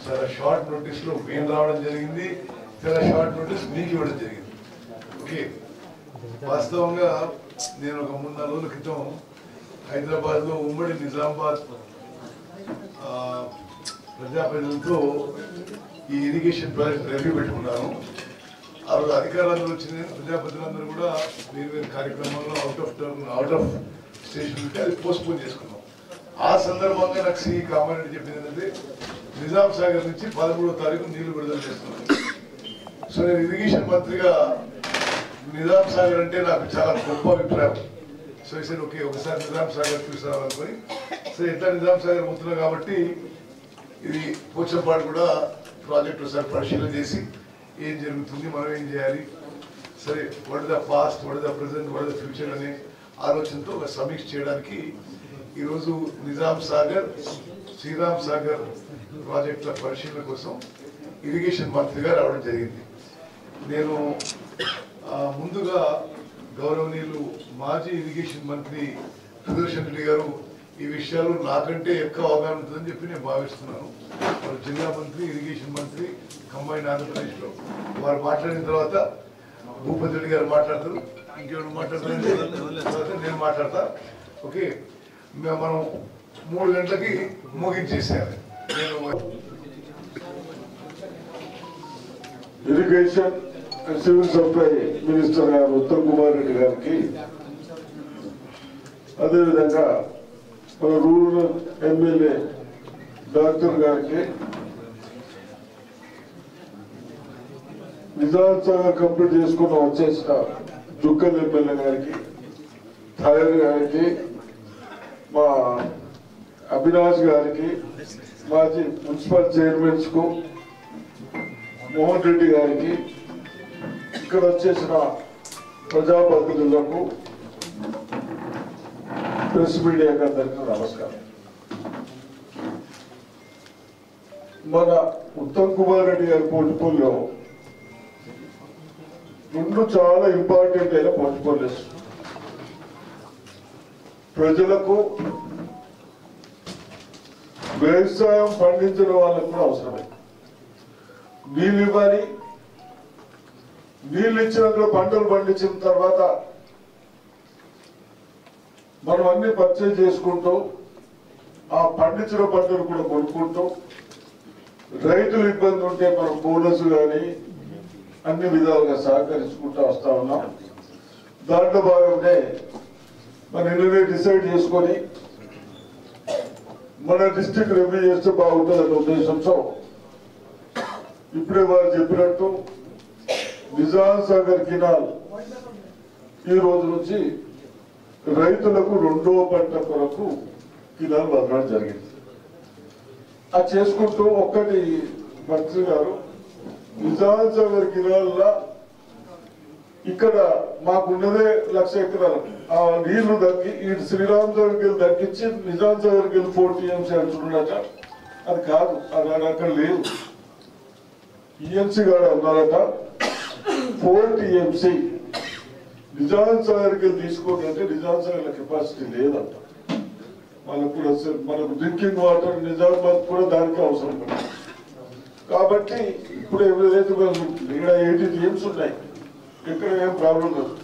చాలా short notice లో మేము రావడం జరిగింది, చాలా షార్ట్ నోటీస్ మీకు ఇవ్వడం జరిగింది. ఓకే, వాస్తవంగా నేను ఒక 3-4 రోజుల క్రితం హైదరాబాద్ లో ఉమ్మడి నిజామాబాద్ ప్రజాప్రతినిధులతో ఈ ఇరిగేషన్ ప్రాజెక్ట్ రివ్యూ పెట్టుకున్నాను. ఆ రోజు అధికారులందరూ వచ్చింది, ప్రజాప్రతినిధులందరూ కూడా వేరు వేరు కార్యక్రమాల్లో అవుట్ ఆఫ్ స్టేషన్ ఉంటే అది పోస్ట్పోన్ చేసుకున్నాం. ఆ సందర్భంగా నాకు సి కామారెడ్డి చెప్పింది ఏంటంటే నిజాం సాగర్ నుంచి 13వ తారీఖు నీళ్లు విడుదల చేస్తున్నాను. సో నేను ఇరిగేషన్ మంత్రిగా నిజాం సాగర్ అంటే నాకు చాలా గొప్ప అభిప్రాయం. సో ఈసారి ఓకే, ఒకసారి నిజాం సాగర్ చూసామనుకొని సో ఎట్లా నిజాం సాగర్ పోతున్నాం కాబట్టి ఇది పోచంపాడు కూడా ప్రాజెక్ట్ ఒకసారి పరిశీలన చేసి ఏం జరుగుతుంది, మనం ఏం చేయాలి, సరే what is the past, what is the present, what is the future అనే ఆలోచనతో ఒక సమీక్ష చేయడానికి ఈరోజు నిజాం సాగర్, శ్రీరామ్ సాగర్ ప్రాజెక్టుల పరిశీలన కోసం ఇరిగేషన్ మంత్రిగా రావడం జరిగింది. నేను ముందుగా గౌరవనీయులు మాజీ ఇరిగేషన్ మంత్రి సుదర్శన్ రెడ్డి గారు ఈ విషయాలు నాకంటే ఎక్కువ అవగాహన ఉంటుందని చెప్పి నేను భావిస్తున్నాను. వారు జిల్లా మంత్రి, ఇరిగేషన్ మంత్రి కంబైన్ ఆంధ్రప్రదేశ్లో. వారు మాట్లాడిన తర్వాత భూపతి రెడ్డి గారు మాట్లాడతారు, ఇంకెవరు మాట్లాడతారు, నేను మాట్లాడతా. ఓకే, మనం 3 గంటలకి ముగించేసేయాలి. నేను irrigation and civil supply minister గారు ఉత్తమ్ కుమార్ రెడ్డి గారికి, అదేవిధంగా మన రూరల్ ఎమ్మెల్యే డాక్టర్ గారికి, నిజాం సాగర్ కంప్లీట్ చేసుకుని వచ్చేసిన జుక్కల్ ఎమ్మెల్యే గారికి, థాయర్ గారికి, మా అవినాష్ గారికి, మాజీ మున్సిపల్ చైర్మన్స్ కు, మోహన్ రెడ్డి గారికి, ఇక్కడ వచ్చేసిన ప్రజాప్రతినిధులకు, ప్రెస్ మీడియాకి అందరికీ నమస్కారం. మన ఉత్తమ్ కుమార్ రెడ్డి గారి పోర్ట్ఫోలియో 2 చాలా ఇంపార్టెంట్ అయిన పోర్ట్ఫోలియోస్. ప్రజలకు వ్యవసాయం పండించిన వాళ్ళకు కూడా అవసరమే. నీళ్ళు ఇవ్వాలి, నీళ్ళు ఇచ్చినట్లు పంటలు పండించిన తర్వాత మనం అన్ని పర్చేజ్ చేసుకుంటూ ఆ పండించిన పంటలు కూడా కొనుక్కుంటూ, రైతులు ఇబ్బంది ఉంటే మనం బోనస్ కానీ అన్ని విధాలుగా సహకరించుకుంటూ వస్తా ఉన్నాం. దాంట్లో భాగంగా మన నిన్ననే డిసైడ్ చేసుకొని మన డిస్ట్రిక్ట్ రివ్యూ చేస్తే బాగుంటుందనే ఉద్దేశంతో ఇప్పుడే వారు చెప్పినట్టు నిజాం సాగర్ కెనాల్ ఈ రోజు నుంచి రైతులకు 2వ పంట కొరకు కెనాల్ వదలడం జరిగింది. అది చేసుకుంటూ ఒక్కటి మంత్రి గారు, నిజాం సాగర్ కెనాల్ ఇక్కడ మాకున్నదే 1,00,000 ఎకరాలు ఆ నీళ్లు తగ్గి ఈ శ్రీరామ్ సాగర్కి తగ్గించి నిజాం సాగర్కి 4 TMC అంటున్నారట. అది కాదు, అది అక్కడ లేదు. టీఎంసీ గారు అన్నారట 4 TMC నిజాం సాగర్కి తీసుకోండి అంటే నిజాం సాగర్ కెపాసిటీ లేదంట. మనకు డ్రింకింగ్ వాటర్ నిజామాబాద్ కూడా దానికి అవసరం పడుతుంది. కాబట్టి ఇప్పుడు ఏదైతే ఇక్కడ 80 TMC ఉన్నాయి, ఇక్కడ ఏం ప్రాబ్లం లేదు,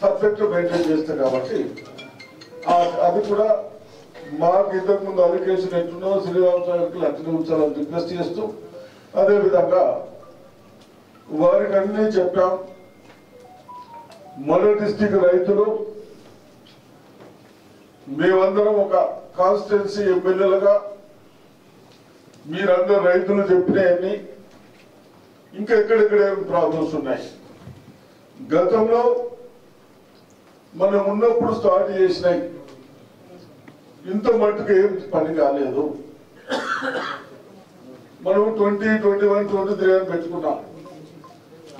పర్ఫెక్ట్ మెయింటైన్ చేస్తాం. కాబట్టి అది కూడా మాకు ఇంతకు ముందు అలికేషన్ ఎట్లున్నో శ్రీరామ్ సాగర్కి అట్లనే ఉంచాలని రిక్వెస్ట్ చేస్తూ, అదేవిధంగా వారికి అన్ని చెప్పాం. మన డిస్టిక్ రైతులు మేమందరం ఒక కాన్స్టిట్యున్సీ ఎమ్మెల్యేలుగా మీరందరూ రైతులు చెప్పినవన్నీ ఇంకా ఎక్కడెక్కడ ఏం ప్రాబ్లమ్స్ ఉన్నాయి, గతంలో మనం ఉన్నప్పుడు స్టార్ట్ చేసినాయి, ఇంత మట్టుకు ఏం పని కాలేదు. మనం 2021, 23 అని పెట్టుకున్నాం.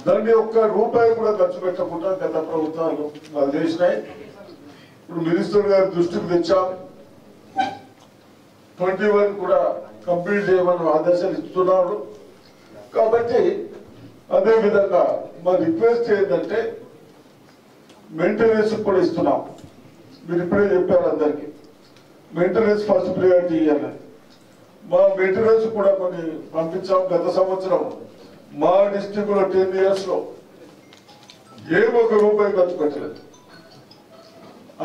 దాన్ని ₹1 కూడా ఖర్చు పెట్టకుండా గత ప్రభుత్వాలు వదిలేసినాయి. ఇప్పుడు మినిస్టర్ గారి దృష్టికి తెచ్చాం. 21 కూడా కంప్లీట్ చేయమని ఆదేశాలు ఇస్తున్నారు. కాబట్టి అదే విధంగా మా రిక్వెస్ట్ ఏంటంటే మెయింటెనెన్స్ కూడా ఇస్తున్నాం. మీరు ఇప్పుడే చెప్పారు అందరికి మెయింటెనెన్స్ ఫస్ట్ ప్రియారిటీ ఇవ్వాలి. మా మెటీరియల్స్ కూడా కొన్ని పంపించాం. గత సంవత్సరం మా డిస్టిక్ లో 10 years లో ఒక రూపాయి ఖర్చు పెట్టలేదు.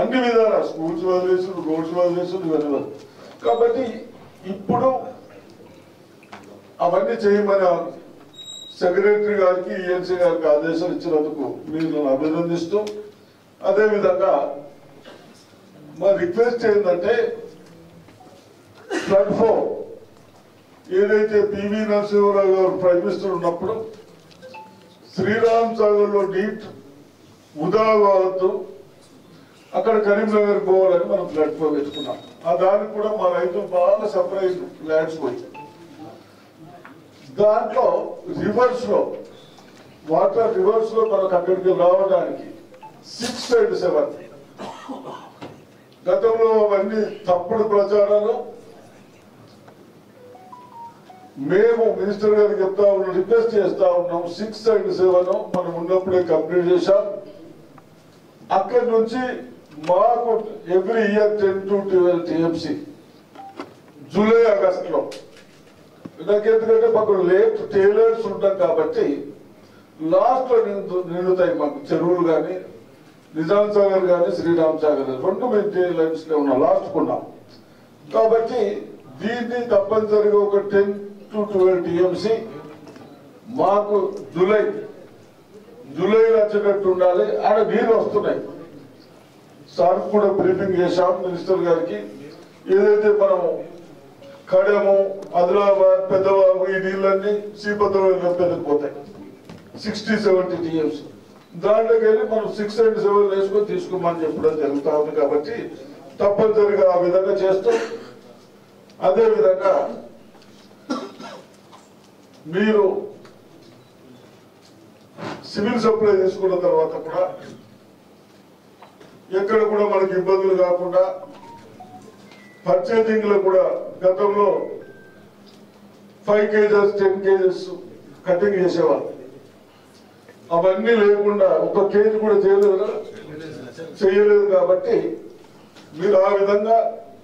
అన్ని విధాల స్కూల్స్ వదిలేసారు, రోడ్స్ వదిలేసారు, ఇవన్నీ. కాబట్టి ఇప్పుడు అవన్నీ చేయమని సెక్రటరీ గారికి ఈఎన్సీ గారికి ఆదేశాలు ఇచ్చినందుకు మీరు అభినందిస్తూ, అదేవిధంగా మా రిక్వెస్ట్ ఏంటంటే ప్లాట్ఫామ్ ఏదైతే పివి నరసింహారావు గారు ప్రైమ్ మినిస్టర్ ఉన్నప్పుడు శ్రీరామ్ సాగర్ లో నీట్ ఉదా కావద్దు, అక్కడ కరీంనగర్ పోవాలని మనం ప్లాట్ఫామ్ పెట్టుకున్నాం. ఆ దానికి కూడా మా రైతులు బాగా సర్ప్రైజ్ ల్యాండ్స్ పోయి దాంట్లో రివర్స్ లో వాటర్ రివర్స్ లో మనకు అక్కడికి రావడానికి 6 and 7 గతంలో అవన్నీ తప్పుడు ప్రచారాలు. మేము మినిస్టర్ గారికి చెప్తా ఉన్నాం, రిక్వెస్ట్ చేస్తా ఉన్నాం. 6 and 7 మనం ఉన్నప్పుడే కంప్లీట్ చేశాం. అక్కడి నుంచి మాకు every year 10 to 12 TMC July August లో. ఎందుకంటే మాకు లేట్ టైలర్స్ ఉంటాం కాబట్టి లాస్ట్ లో నిండుతాయి మాకు చెరువులు కానీ, నిజాం సాగర్ కానీ, శ్రీరామ్ సాగర్ 2 మెయింటైన్ లైన్స్ లో ఉన్నాం, లాస్ట్ కున్నాం. కాబట్టి దీన్ని తప్పనిసరిగా ఒక 10 to 12 TMC మాకు జూలైలో వచ్చేటట్టు ఉండాలి. ఆడ నీళ్ళు వస్తున్నాయి. సార్ కూడా బ్రీఫింగ్ చేశాం మినిస్టర్ గారికి. ఏదైతే మనం కడెము, ఆదిలాబాద్, పెద్దవాగు ఈ నీళ్ళన్నీ శ్రీపతిలో పెరిగిపోతాయి 60-70 TMC. దాంట్లోకి వెళ్ళి మనం 6 and 7 వేసుకొని తీసుకోమని చెప్పడం జరుగుతూ ఉంది. కాబట్టి తప్పనిసరిగా ఆ విధంగా చేస్తూ, అదేవిధంగా మీరు సివిల్ సప్లై తీసుకున్న తర్వాత కూడా ఎక్కడ కూడా మనకి ఇబ్బందులు కాకుండా పర్చేజింగ్ లో కూడా గతంలో 5 kgs 10 kgs కటింగ్ చేసేవాళ్ళు. అవన్నీ లేకుండా 1 kg కూడా చేయలేదు. కాబట్టి మీరు ఆ విధంగా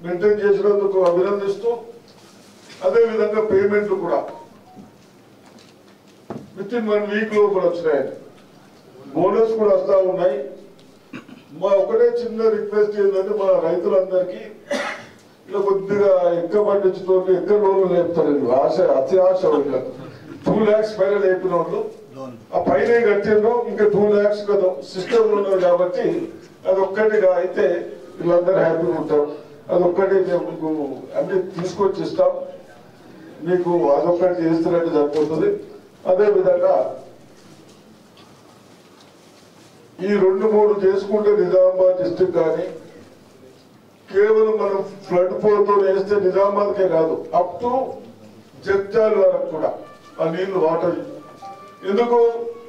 మెయింటైన్ చేసినందుకు అభినందిస్తూ, అదేవిధంగా పేమెంట్లు కూడా వితిన్ 1 week లోపల వచ్చినాయండి. బోనస్ కూడా వస్తూ ఉన్నాయి. మా ఒకటే చిన్న రిక్వెస్ట్ ఏంటంటే మా రైతులందరికీ ఇలా కొద్దిగా ఎక్కువ పండించుకోండి, ఎక్కువ లోన్లు లేపుతారండి. అతి ఆశ 2 lakhs పైన లేపిన వాళ్ళు ఆ పైన కట్టిండ్రు, ఇంకా 2 lakhs కదా సిస్టమ్ ఉన్నారు. కాబట్టి అదొక్కటిగా అయితే వీళ్ళందరూ హ్యాపీగా ఉంటారు. అదొక్కటి మీకు అన్ని తీసుకొచ్చి ఇస్తాం. మీకు అదొక్కటి చేస్తున్నట్టు సరిపోతుంది. అదేవిధంగా ఈ 2-3 చేసుకుంటే నిజామాబాద్ డిస్ట్రిక్ట్ కానీ కేవలం మనం ఫ్లడ్ ఫ్లోతో వేస్తే నిజామాబాద్కే కాదు, అప్ టు జగ్జాల్ వరకు కూడా ఆ నీళ్లు వాటర్. ఎందుకు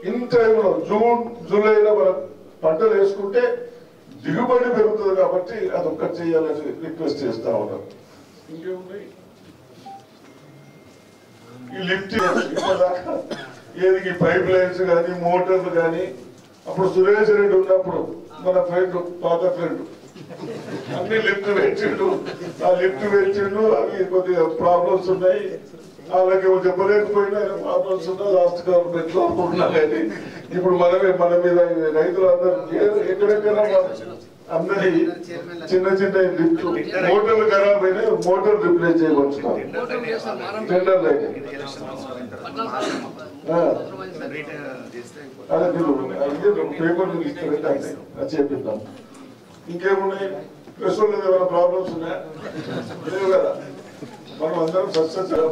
ఇన్ టైంలో జూన్ జూలైలో మనం పంటలు వేసుకుంటే దిగుబడి పెరుగుతుంది. కాబట్టి అది ఒక్కటి చేయాలని రిక్వెస్ట్ చేస్తా ఉన్నాం. ఇంకేమున్నాయి ఈ లిఫ్ట్ ఏది పైప్ లైన్స్ కానీ, మోటార్లు కానీ. అప్పుడు సురేష్ రెడ్డి ఉన్నప్పుడు మన ఫ్రెండ్, పాత ఫ్రెండ్, అన్ని లిఫ్ట్ పెట్టిండు. ఆ లిఫ్ట్ పెట్టిండు, అవి కొద్దిగా ప్రాబ్లమ్స్ ఉన్నాయి. వాళ్ళకి చెప్పలేకపోయినా ప్రాబ్లమ్స్ ఉన్నాయి. లాస్ట్ గవర్నమెంట్ లో ఉన్నా కానీ ఇప్పుడు మన మీద రైతులందరూ ఎక్కడెక్కడ అందరి చిన్న లిఫ్ట్ మోటార్లు ఖరాబ్ అయినా మోటార్ రిప్లేస్ చేయవచ్చున్నారు. టెండర్లు అయితే అదే పేపర్ ఇస్తారంటే అది చేపిద్దాం. ఇంకేమున్నాయి? ప్రెస్ లో ఏమైనా ప్రాబ్లమ్స్ ఉన్నాయా? లేవు కదా. మనం అందరం సస్యశాస్త్రం.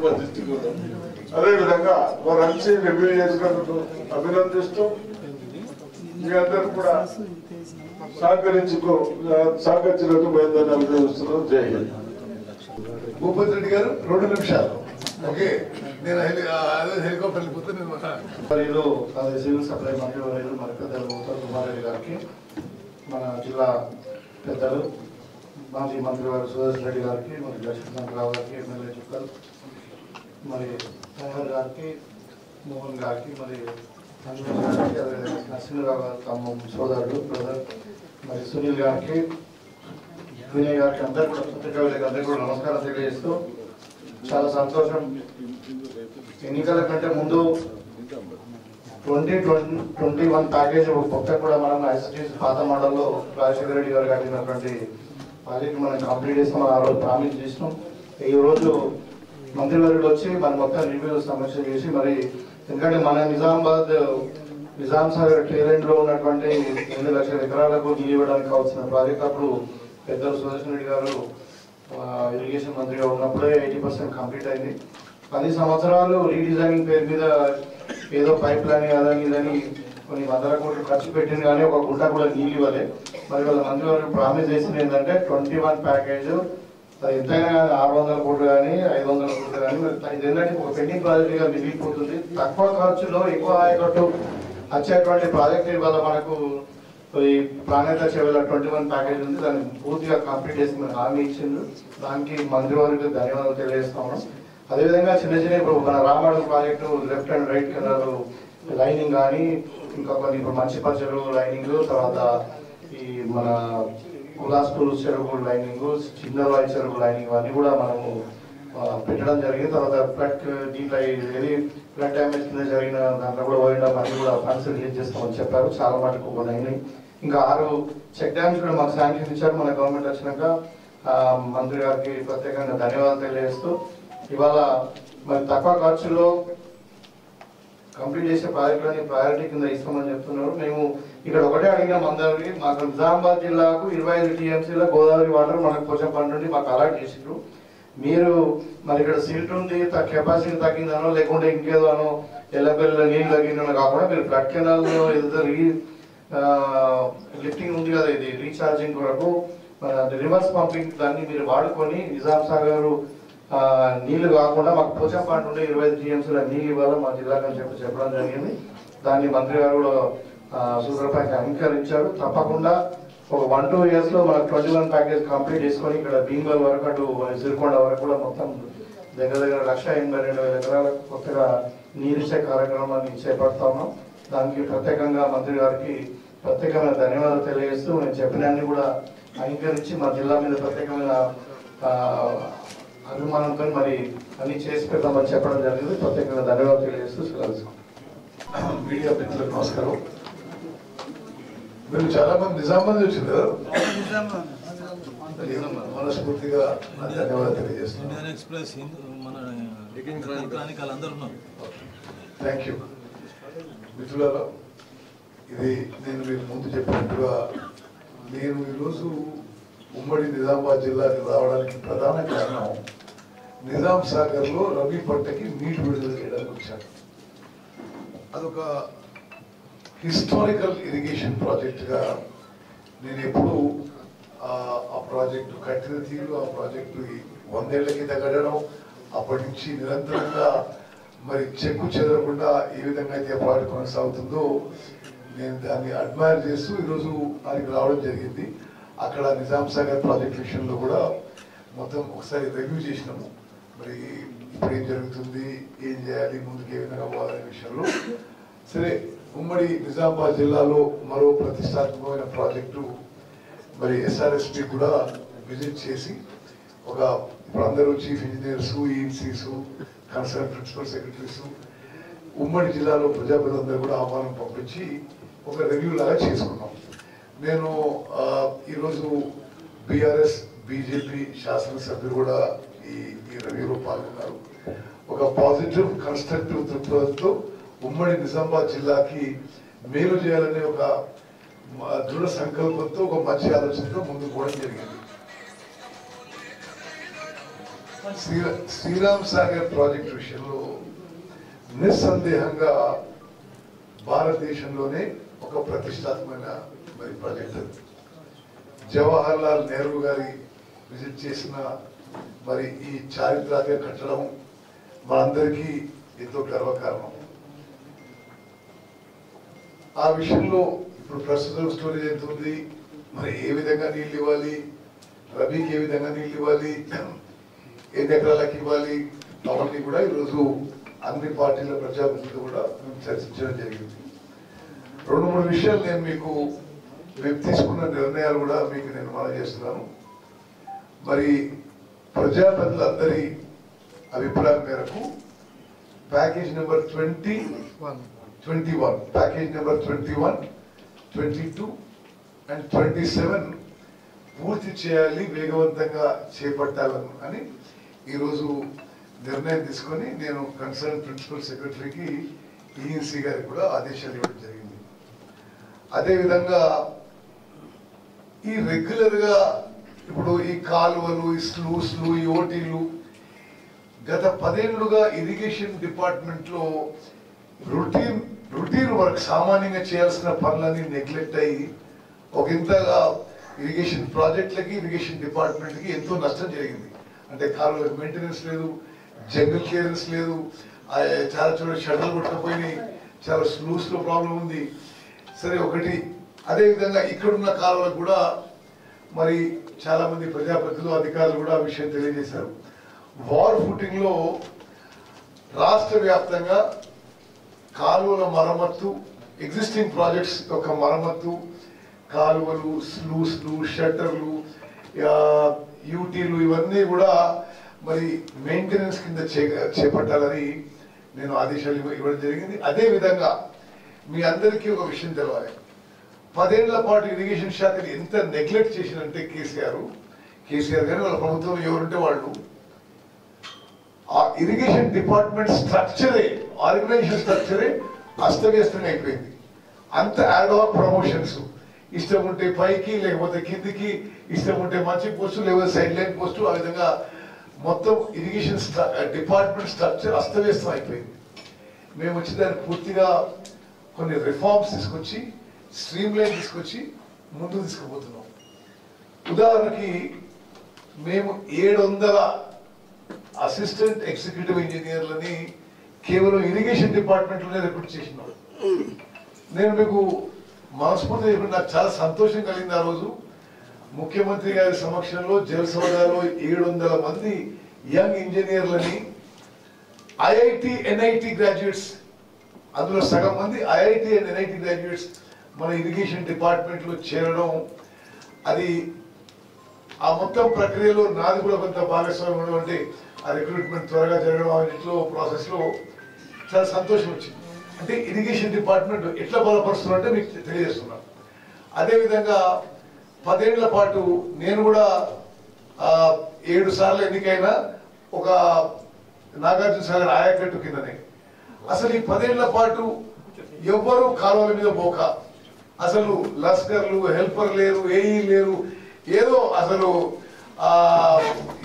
అదేవిధంగా వారు అన్ని రివ్యూ చేసినందుకు అభినందిస్తూ మీ అందరూ కూడా సహకరించినట్టు బయలుదేరి అభినందిస్తున్నాం. జై హింద్. భూపతి రెడ్డి గారు 2 నిమిషాలు. ఓకే, నేను హెలికాప్టర్ వెళ్ళిపోతే నేను సివిల్ సప్లై మంత్రి మన పెద్దలు కుమారెడ్డి గారికి, మన జిల్లా పెద్దలు మాజీ మంత్రి గారు సురేష్ రెడ్డి గారికి, మరి లక్ష్మీకాంతరావు గారికి, ఎమ్మెల్యే చుక్కలు, మరి మోహన్ గారికి, మోహన్ గారికి, మరి గారికి, అదేవిధంగా నరసింహరావు గారు తమ సోదరుడు బ్రదర్, మరి సునీల్ గారికి, వినయ్ గారికి, అందరూ కూడా పత్రికా అందరికీ కూడా నమస్కారం తెలియజేస్తూ చాలా సంతోషం. ఎన్నికల కంటే ముందు 2021 ప్యాకేజ్ మొత్తం కూడా మనం ఐసిటీస్ పాత మోడల్లో రాజశేఖర రెడ్డి గారు కట్టినటువంటి ప్రాజెక్ట్ మనం కంప్లీట్ చేస్తాం. ఆ రోజు ప్రామిస్ చేసినాం. ఈ రోజు మంత్రివర్యులు వచ్చి మన మొత్తం రివ్యూ సమీక్ష చేసి మరి ఎందుకంటే మన నిజాం సాగర్ టేలెంట్ లో ఉన్నటువంటి 8 లక్షల ఎకరాలకు నీళ్ళు ఇవ్వడానికి కావాల్సిన ప్రాజెక్ట్ అప్పుడు పెద్దలు సుదర్శన్ రెడ్డి గారు ఇరిగేషన్ మంత్రిగా ఉన్నప్పుడే 80% కంప్లీట్ అయింది. 10 సంవత్సరాలు రీడిజైనింగ్ పేరు మీద ఏదో పైప్ లైన్ అదని ఇదని కొన్ని వందల కోట్లు ఖర్చు పెట్టింది, కానీ ఒక గుంట కూడా నీళ్ళు ఇవ్వలే. మరి వాళ్ళ మంత్రివర్గం ప్రామిస్ చేసింది ఏంటంటే 21 ప్యాకేజ్ ఎంతైనా కానీ 600 కోట్లు కానీ 500 కోట్లు కానీ ఇది ఏంటంటే ఒక పెండింగ్ ప్రాజెక్ట్ గా మిగిలిపోతుంది. తక్కువ ఖర్చులో ఎక్కువ ఆయకట్టు వచ్చేటువంటి ప్రాజెక్ట్ వల్ల మనకు ఈ ప్రాణేత చెవుల 21 ప్యాకేజ్ ఉంది. దాన్ని పూర్తిగా కంప్లీట్ చేసి మనకు హామీ ఇచ్చింది. దానికి మంత్రివర్గ ధన్యవాదాలు తెలియజేస్తాము. అదేవిధంగా చిన్న చిన్న ఇప్పుడు మన రామాడు project left and right canal lining కానీ ఇంకా కొన్ని ఇప్పుడు మంచిపచ్చలు లైనింగ్, తర్వాత ఈ మన కులాస్పూర్ చెరువు లైనింగ్, చిన్నవాయి చెరువు లైనింగ్ అన్ని కూడా మనము పెట్టడం జరిగింది. తర్వాత ఫ్లడ్ దీంట్లో ఏది ఫ్లడ్ డ్యామేజ్ కింద జరిగిన దాంట్లో కూడా పోయడం అన్ని కూడా ఫండ్స్ రిలీజ్ చేస్తామని చెప్పారు. చాలా మటుకు కొన్ని అయినాయి. ఇంకా 6 చెక్ డ్యామ్స్ కూడా మాకు శాంక్షన్ ఇచ్చారు. మన గవర్నమెంట్ వచ్చినాక మంత్రి గారికి ప్రత్యేకంగా ధన్యవాదాలు తెలియజేస్తూ ఇవాళ మరి తక్కువ ఖర్చులో కంప్లీట్ చేసే ప్రాజెక్టులని ప్రయారిటీ కింద ఇస్తామని చెప్తున్నారు. మేము ఇక్కడ ఒకటే అడిగినాం అందరికి, మాకు నిజామాబాద్ జిల్లాకు 25 టీఎంసీల గోదావరి వాటర్ మనకు పోచంపల్లి నుండి మాకు అలాట్ చేసిండ్రు. మీరు మరి ఇక్కడ సిల్ట్ ఉంది కెపాసిటీ తగ్గిందనో లేకుంటే ఇంకేదో అనో ఎల్లబెల్ల నీళ్ళు తగ్గిందనో కాకుండా మీరు ఫ్లడ్ కెనాల్ ఏదో లిఫ్టింగ్ ఉంది కదా, ఇది రీఛార్జింగ్ కొరకు రివర్స్ పంపింగ్ దాన్ని మీరు వాడుకొని నిజాం సాగర్ నీళ్లు కాకుండా మాకు పోచంపల్లి నుండి 25 టీఎంసీల నీళ్ళు ఇవ్వాలి మా జిల్లాకు అని చెప్పడం జరిగింది. దాన్ని మంత్రి గారు కూడా సూత్రప్రాయంగా అంగీకరించారు. తప్పకుండా ఒక 1-2 years లో మనకు 21 ప్యాకేజ్ కంప్లీట్ చేసుకొని ఇక్కడ భీమవరం వరకు అటు సిరికొండ వరకు కూడా మొత్తం దగ్గర 1,82,000 ఎకరాలకు కొత్తగా నీరిచ్చే కార్యక్రమాన్ని చేపడతా ఉన్నాం. దానికి ప్రత్యేకంగా మంత్రి గారికి ప్రత్యేకమైన ధన్యవాదాలు తెలియజేస్తూ నేను చెప్పినన్ని కూడా అంగీకరించి మా జిల్లా మీద ప్రత్యేకమైన అభిమానంతో మరి అన్ని చేసి పెడతామని చెప్పడం జరిగింది. ప్రత్యేకంగా ధన్యవాదాలు తెలియజేస్తూ సెలవు. మీడియా మిత్రులకు నమస్కారం. మీరు చాలా మంది నిజామాబాద్ వచ్చింది కదా, మనస్ఫూర్తిగా ధన్యవాదాలు తెలియజేస్తున్నాను. థ్యాంక్ యూ మిత్రులారా. ఇది నేను మీకు ముందు చెప్పినట్టుగా నేను ఈరోజు ఉమ్మడి నిజామాబాద్ జిల్లాకి రావడానికి ప్రధాన కారణం నిజాం సాగర్లో రబీ పంటకి నీటి విడుదల చేయడానికి వచ్చాను. అదొక హిస్టారికల్ ఇరిగేషన్ ప్రాజెక్టుగా నేను ఎప్పుడు ఆ ప్రాజెక్టు కట్టిన తీరు, ఆ ప్రాజెక్టు 100 ఏళ్ల కింద కట్టడం, అప్పటి నుంచి నిరంతరంగా మరి చెక్కు చెదరకుండా ఏ విధంగా అయితే ప్రాజెక్ట్ కొనసాగుతుందో నేను దాన్ని అడ్మైర్ చేస్తూ ఈరోజు దానికి రావడం జరిగింది. అక్కడ నిజాం సాగర్ ప్రాజెక్ట్ విషయంలో కూడా మొత్తం ఒకసారి రివ్యూ చేసినాము. మరి ఇప్పుడు ఏం జరుగుతుంది, ఏం చేయాలి, ముందుకు ఏ విధంగా పోవాలనే విషయంలో. సరే, ఉమ్మడి నిజామాబాద్ జిల్లాలో మరో ప్రతిష్టాత్మకమైన ప్రాజెక్టు మరి SRSP కూడా విజిట్ చేసి ఇప్పుడు అందరూ chief engineers, ENCs, concern principal secretaries, ఉమ్మడి జిల్లాలో ప్రజాప్రతినిధులందరూ కూడా ఆహ్వానం పంపించి ఒక రివ్యూ లాగా చేసుకున్నాం. నేను ఈరోజు BRS BJP శాసనసభ్యులు కూడా ఈ రివ్యూలో పాల్గొన్నారు. ఒక పాజిటివ్ కన్స్ట్రక్టివ్ దృక్పథంతో ఉమ్మడి నిజామాబాద్ జిల్లాకి మేలు చేయాలనే ఒక దృఢ సంకల్పంతో ఒక మంచి ఆలోచనతో ముందుకు పోవడం జరిగింది. శ్రీరామ్ సాగర్ ప్రాజెక్టు విషయంలో నిస్సందేహంగా భారతదేశంలోనే ఒక ప్రతిష్టాత్మకమైన మరి ప్రాజెక్ట్. జవహర్ లాల్ నెహ్రూ గారి విజిట్ చేసిన మరి ఈ చారిత్రక కట్టడం మనందరికీ ఎంతో గర్వకారణం. ఆ విషయంలో ఇప్పుడు ప్రస్తుతం స్టోరేజ్ ఎంత ఉంది, మరి ఏ విధంగా నీళ్ళు ఇవ్వాలి, రబీకి ఏ విధంగా నీళ్ళు ఇవ్వాలి, ఎన్ని ఎకరాలకు ఇవ్వాలి, అవన్నీ కూడా ఈరోజు అన్ని పార్టీల ప్రజాప్రతినిధులు కూడా మేము చర్చించడం జరిగింది. 2-3 విషయాలు మేము తీసుకున్న నిర్ణయాలు కూడా మీకు నేను మనం చేస్తున్నాను. మరి ప్రజాప్రతినిధులందరి అభిప్రాయం మేరకు package number 21, package number 21, 22 and 27 పూర్తి చేయాలి, వేగవంతంగా చేపట్టాలని అని ఈరోజు నిర్ణయం తీసుకొని నేను కన్సర్న్ ప్రిన్సిపల్ సెక్రటరీకి ఈఎన్సీ గారికి కూడా ఆదేశాలు ఇవ్వడం జరిగింది. అదేవిధంగా ఈ రెగ్యులర్గా ఇప్పుడు ఈ కాలువలు, ఈ స్లూస్లు, ఈ ఓటీలు గత 10 ఏళ్లుగా ఇరిగేషన్ డిపార్ట్మెంట్లో రొటీన్ వర్క్, సామాన్యంగా చేయాల్సిన పనులన్నీ నెగ్లెక్ట్ అయ్యి ఒక ఇంతగా ఇరిగేషన్ ప్రాజెక్టులకి, ఇరిగేషన్ డిపార్ట్మెంట్కి ఎంతో నష్టం జరిగింది. అంటే కాలువలకు మెయింటెనెన్స్ లేదు, జంగల్ క్లియరెన్స్ లేదు, చాలా చోట్ల షటర్లు కొట్టకపోయినాయి, చాలా స్లూస్లో ప్రాబ్లం ఉంది. సరే ఒకటి. అదేవిధంగా ఇక్కడున్న కాలువలకు కూడా మరి చాలా మంది ప్రజాప్రతినిధులు, అధికారులు కూడా ఆ విషయం తెలియజేశారు. వార్ ఫుటింగ్లో రాష్ట్ర వ్యాప్తంగా కాలువల మరమ్మత్తు, ఎగ్జిస్టింగ్ ప్రాజెక్ట్స్ యొక్క మరమ్మత్తు, కాలువలు, స్లూస్లు, షట్టర్లు, యూటీలు ఇవన్నీ కూడా మరి మెయింటెనెన్స్ కింద చేపట్టాలని నేను ఆదేశాలు ఇవ్వడం జరిగింది. అదేవిధంగా మీ అందరికీ ఒక విషయం తెలవాలి. 10 ఏళ్ల పాటు ఇరిగేషన్ శాఖని ఎంత నెగ్లెక్ట్ చేసినంటే కేసీఆర్ గారు వాళ్ళ ప్రభుత్వం ఎవరుంటే వాళ్ళు ఆ ఇరిగేషన్ డిపార్ట్మెంట్ స్ట్రక్చరే, ఆర్గనైజేషన్ స్ట్రక్చరే అస్తవ్యస్తంగా అయిపోయింది. అంత యాడ్హాక్ ప్రమోషన్స్, ఇష్టం ఉంటే పైకి లేకపోతే కిందికి, ఇష్టం ఉంటే మంచి పోస్టు లేకపోతే సైడ్ లైన్ పోస్టు, ఆ విధంగా మొత్తం ఇరిగేషన్ డిపార్ట్మెంట్ స్ట్రక్చర్ అస్తవ్యస్తం అయిపోయింది. మేము వచ్చి దాన్ని పూర్తిగా కొన్ని రిఫార్మ్స్ తీసుకొచ్చి, స్ట్రీమ్ లైన్ తీసుకొచ్చి ముందుకు తీసుకుపోతున్నాం. ఉదాహరణకి మేము 700 అసిస్టెంట్ ఎగ్జిక్యూటివ్ ఇంజనీర్లని కేవలం ఇరిగేషన్ డిపార్ట్మెంట్లోనే రిక్రూట్ చేసినాం. నేను మీకు మనస్ఫూర్తిగా చెప్పి నాకు చాలా సంతోషం కలిగింది. ఆ రోజు ముఖ్యమంత్రి గారి సమక్షంలో జలసౌదాలో 700 మంది యంగ్ ఇంజనీర్లని, ఐఐటి, ఎన్ఐటి గ్రాడ్యుయేట్స్, అందులో సగం మంది ఐఐటి అండ్ ఎన్ఐటి గ్రాడ్యుయేట్స్ మన ఇరిగేషన్ డిపార్ట్మెంట్లో చేరడం, అది ఆ మొత్తం ప్రక్రియలో నాది కూడా కొంత భాగస్వామ్యం ఉండడం, అంటే ఆ రిక్రూట్మెంట్ త్వరగా జరగడం, అన్నింటిలో ప్రాసెస్లో చాలా సంతోషం వచ్చింది. అంటే ఇరిగేషన్ డిపార్ట్మెంట్ ఎట్లా బలపరుస్తున్నారంటే మీకు తెలియజేస్తున్నాను. అదేవిధంగా 10 ఏళ్ల పాటు నేను కూడా 7 సార్లు ఎన్నికైనా ఒక నాగార్జున సాగర్ ఆయకట్టు కిందనే. అసలు ఈ 10 ఏళ్ల పాటు ఎవ్వరూ కాలువల మీద పోక, అసలు లస్కర్లు, హెల్పర్ లేరు, ఏఈ లేరు, ఏదో అసలు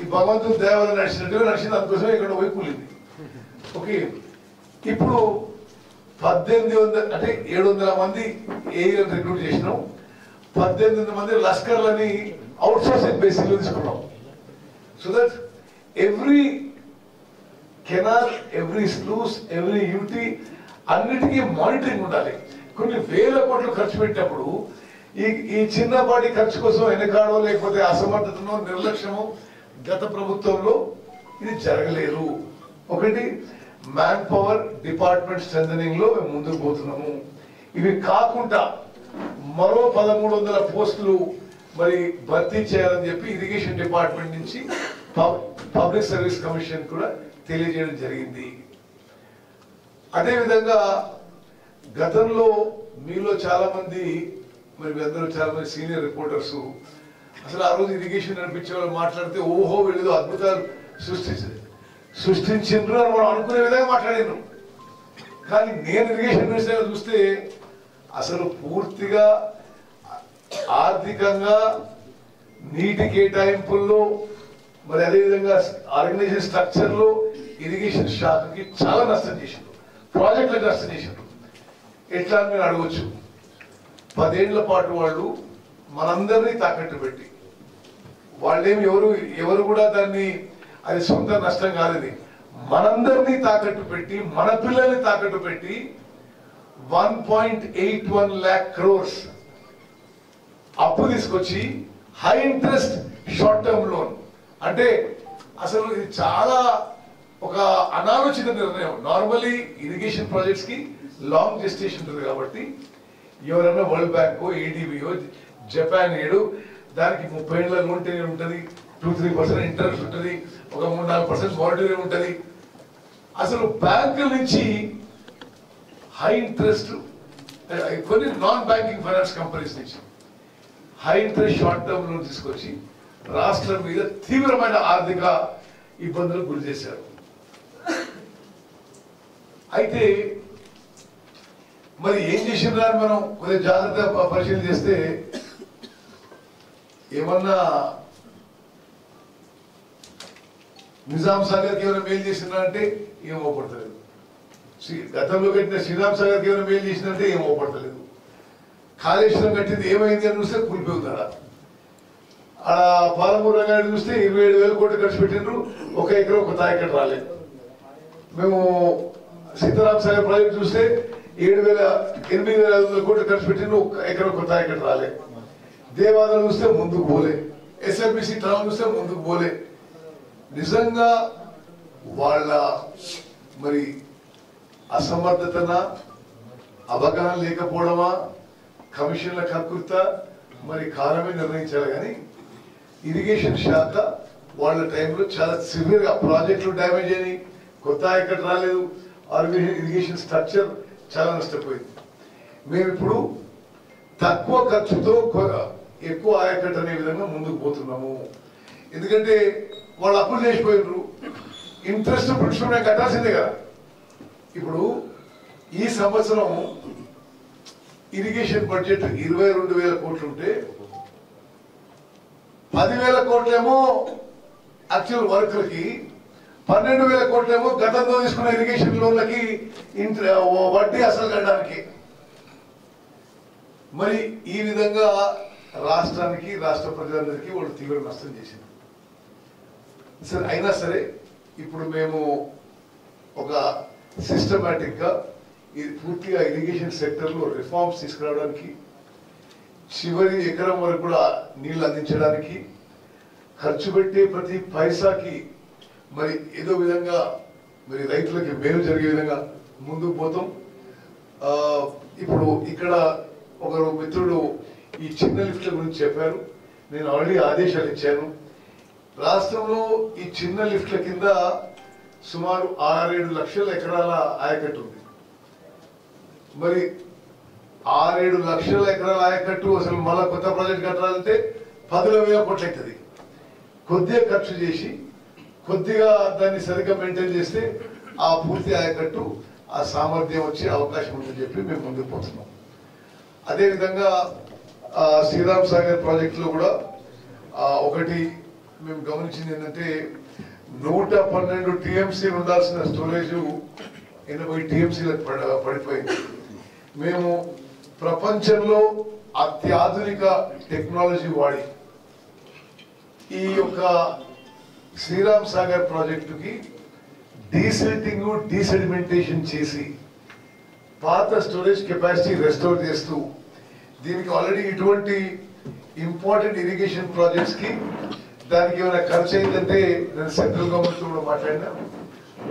ఈ భగవంతుని దేవాలయం నడిచినట్టుగా నడిచింది. అందుకోసం ఇక్కడ పోయి కూలింది. ఓకే, ఇప్పుడు 1800 అంటే 700 మంది ఏఈలను రిక్రూట్ చేసినాం. 1800 మంది లస్కర్లని అవుట్ సోర్సింగ్ బేసిస్ లో తీసుకున్నాం. So that every canal, every sluice, every UT అన్నిటికీ మానిటరింగ్ ఉండాలి. కొన్ని వేల కోట్లు ఖర్చు పెట్టినప్పుడు ఈ చిన్నపాటి ఖర్చు కోసం వెనకాడో లేకపోతే అసమర్థతనో నిర్లక్ష్యమో గత ప్రభుత్వంలో ఇది జరగలేదు. ఒకటి, మ్యాన్ పవర్ డిపార్ట్మెంట్ స్ట్రెంథనింగ్ లో మేము ముందుకు పోతున్నాము. ఇవి కాకుండా మరో 1300 పోస్టులు మరి భర్తీ చేయాలని చెప్పి ఇరిగేషన్ డిపార్ట్మెంట్ నుంచి పబ్లిక్ సర్వీస్ కమిషన్ కూడా తెలియజేయడం జరిగింది. అదేవిధంగా గతంలో మీలో చాలా మంది, మరి అందరూ చాలా మంది సీనియర్ రిపోర్టర్స్ అసలు ఆ రోజు ఇరిగేషన్ నడిపించే వాళ్ళు మాట్లాడితే ఓహో వీళ్ళు అద్భుతాలు సృష్టించిండ్రు అని మనం అనుకునే విధంగా మాట్లాడినారు. కానీ నేను ఇరిగేషన్ మినిస్టర్గా చూస్తే అసలు పూర్తిగా ఆర్థికంగా, నీటి కేటాయింపుల్లో, మరి అదేవిధంగా ఆర్గనైజేషన్ స్ట్రక్చర్లో ఇరిగేషన్ శాఖకి చాలా నష్టం చేసిండ్రు, ప్రాజెక్టులకు నష్టం చేసిండ్రు. ఎట్లా అని మీరు అడగవచ్చు. 10 ఏళ్ల పాటు వాళ్ళు మనందరినీ తాకట్టు పెట్టి, వాళ్ళేమి ఎవరు కూడా దాన్ని అది సొంత నష్టం కాదు, మనందరినీ తాకట్టు పెట్టి, మన పిల్లల్ని తాకట్టు పెట్టి 1.81 lakh crores అప్పు తీసుకొచ్చి high interest short term loan. అంటే అసలు ఇది చాలా ఒక అనాలోచిత నిర్ణయం. నార్మల్లీ ఇరిగేషన్ ప్రాజెక్ట్స్ కి లాంగ్ జెస్టేషన్ ఉంటుంది కాబట్టి ఎవరైనా వరల్డ్ బ్యాంక్, ఏడీబీఓ, జపాన్ ఏడు దానికి 30 ఏళ్ల లోన్ టెన్యూర్ ఉంటుంది, 2-3% ఇంట్రెస్ట్ ఉంటుంది, ఒక 3-4% మానిటరీ ఉంటుంది. అసలు బ్యాంకుల నుంచి హై ఇంట్రెస్ట్, కొన్ని నాన్ బ్యాంకింగ్ ఫైనాన్స్ కంపెనీస్ నుంచి high interest short term loan తీసుకొచ్చి రాష్ట్రం మీద తీవ్రమైన ఆర్థిక ఇబ్బందులకు గురి చేశారు. అయితే మరి ఏం చేసిండ్రా అని మనం కొద్దిగా జాగ్రత్త పరిశీలన చేస్తే ఏమన్నా నిజాం సాగర్కి ఏమైనా మేలు చేసిండ్రా అంటే ఏం ఓపడతలేదు. గతంలో కట్టిన శ్రీరామ్ సాగర్కి ఏమైనా మేలు చేసిందంటే ఏం ఓపడతలేదు. కాళేశ్వరం కట్టింది ఏమైంది అని చూస్తే కూలిపోయిందా. ఆడ పాలమూరు రంగారెడ్డి చూస్తే 27,000 కోట్లు ఖర్చు పెట్టిండ్రు, 1 ఎకరం 1 తాయకట్టు రాలేదు. మేము సీతారాం సాగర్ ప్రాజెక్ట్ చూస్తే 8,500 కోట్లు ఖర్చు పెట్టిండ్రు, 1 ఎకరం 1 తాయకట్టు రాలేదు. దేవాదాలు చూస్తే ముందుకు పోలే, ఎస్ఎల్బిసి టౌన్ చూస్తే ముందుకు పోలే. నిజంగా వాళ్ళ మరి అసమర్థతన, అవగాహన లేకపోవడమా, కమిషన్ల కక్కుర్త, మరి కాలమే నిర్ణయించాలి. కానీ ఇరిగేషన్ శాఖ వాళ్ళ టైంలో చాలా సివియర్ గా ప్రాజెక్టులు డ్యామేజ్ అయినాయి, కొత్త ఆయకట్టు రాలేదు, ఇరిగేషన్ స్ట్రక్చర్ చాలా నష్టపోయింది. మేము ఇప్పుడు తక్కువ ఖర్చుతో ఎక్కువ ఆయకట్టు అనే విధంగా ముందుకు పోతున్నాము. ఎందుకంటే వాళ్ళు అప్పులు చేసిపోయినారు, ఇంట్రెస్ట్ ప్రిన్సిపల్ మేము కట్టాల్సిందే కదా. ఇప్పుడు ఈ సంవత్సరం ఇరిగేషన్ బడ్జెట్ 22,000 కోట్లు ఉంటే 10,000 కోట్లేమో యాక్చువల్ వర్క్లకి, 12,000 కోట్లేమో గతంలో తీసుకున్న ఇరిగేషన్ లోన్లకి వడ్డీ అసలు కట్టడానికి. మరి ఈ విధంగా రాష్ట్రానికి, రాష్ట్ర ప్రజలందరికీ వాళ్ళు తీవ్ర నష్టం చేసింది. సరే, అయినా సరే ఇప్పుడు మేము ఒక సిస్టమేటిక్ గా పూర్తిగా ఇరిగేషన్ సెక్టర్ లో రిఫార్మ్స్ తీసుకురావడానికి, చివరి ఎకరం వరకు కూడా నీళ్లు అందించడానికి, ఖర్చు పెట్టే ప్రతి పైసాకి మరి ఏదో విధంగా మరి రైతులకి మేలు జరిగే విధంగా ముందుకు పోతాం. ఇప్పుడు ఇక్కడ ఒకరు మిత్రుడు ఈ చిన్న లిఫ్ట్ల గురించి చెప్పారు. నేను ఆల్రెడీ ఆదేశాలు ఇచ్చాను. రాష్ట్రంలో ఈ చిన్న లిఫ్ట్ల కింద సుమారు 6-7 లక్షల ఎకరాల ఆయకట్టు ఉంది. మరి 6-7 లక్షల ఎకరాల ఆయకట్టు అసలు మళ్ళా కొత్త ప్రాజెక్ట్ కట్టాలంటే 10,000 కోట్లు అవుతుంది. కొద్దిగా ఖర్చు చేసి కొద్దిగా దాన్ని సరిగ్గా మెయింటైన్ చేస్తే ఆ పూర్తి ఆయకట్టు, ఆ సామర్థ్యం వచ్చే అవకాశం ఉందని చెప్పి మేము ముందుకు పోతున్నాం. అదేవిధంగా శ్రీరామ్ సాగర్ ప్రాజెక్టులో కూడా ఒకటి మేము గమనించింది ఏంటంటే 112 టీఎంసీ ఉండాల్సిన స్టోరేజ్ 80 టీఎంసీలకు పడిపోయింది. మేము ప్రపంచంలో అత్యాధునిక టెక్నాలజీ వాడి ఈ యొక్క శ్రీరామ్ సాగర్ ప్రాజెక్టుకి డీసిల్టింగ్, డీసెడిమెంటేషన్ చేసి పాత స్టోరేజ్ కెపాసిటీ రెస్టోర్ చేస్తూ, దీనికి ఆల్రెడీ ఇటువంటి ఇంపార్టెంట్ ఇరిగేషన్ ప్రాజెక్ట్స్ కి దానికి ఏమైనా ఖర్చు అయిందంటే నేను సెంట్రల్ గవర్నమెంట్ కూడా మాట్లాడినా,